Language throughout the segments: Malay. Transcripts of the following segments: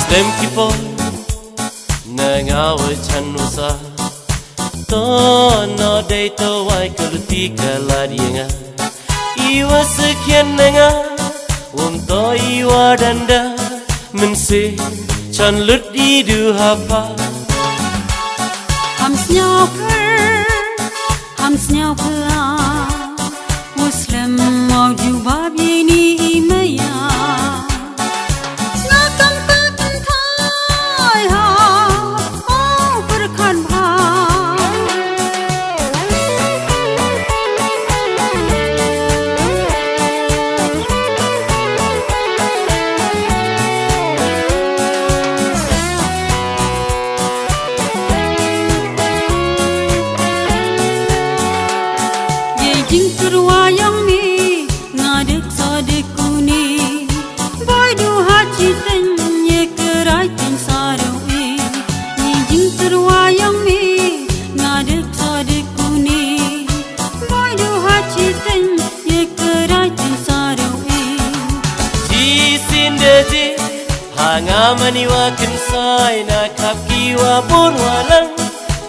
Muslim kipo nangawa chanusa to no day to wai kaluti kaladianga iwa sekian nanga to iwa danda mense chan lut di du hapa ham snyau per Muslim mau juba bini imaya Jing terwayang ni ngadek sadeku ni boy du haji tanya kerai tin sarawi ni jing terwayang ni ngadek sadeku ni boy du haji tanya kerai tin sarawi ji sindeje hanga maniwa kensai na kapkiwa bonwalang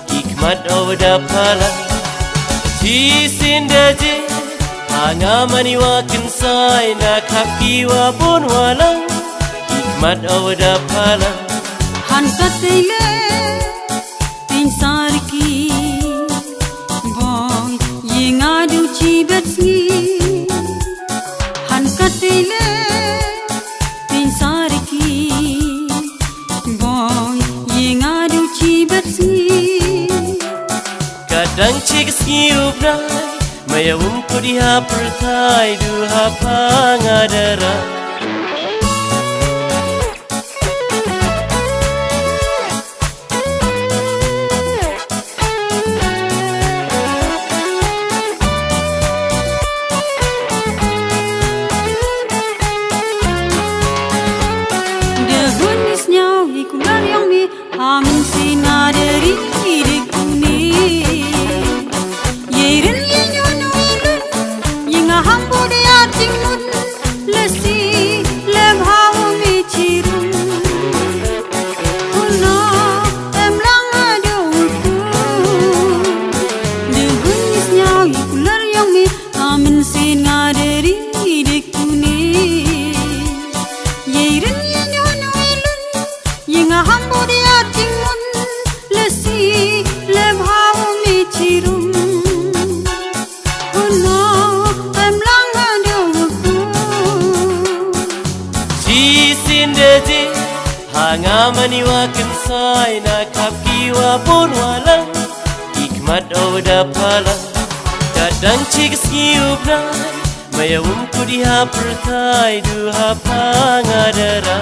hikmat awda pala Ji sindaje hanga maniwa kensai na kakiwa bonwalang hikmat awda pala han katile tin sarki boy yenga du chibet sni han katile tin sarki boy yenga du chibet sni kadang cik skiubna mayawum kudi hapertai du hapangadara Dehun isnyau ikular yang mi hamin sinadari idikuni Yerin yenyonu ilun Yenga hampu dia timun Lesi lebhawu mi cirun Kuna emlang aduku Dehun isnyau ikular yang mi hamin sinadari idikuni Yerin yenyonu ilun Yenga hampu dia timun Lesi lebhawu mi cirun Sindeje hanga maniwa kensai na kapkiwa bonwalang hikmat awda pala kadang cik skiubna mayawum kudi hapertai du hapangadara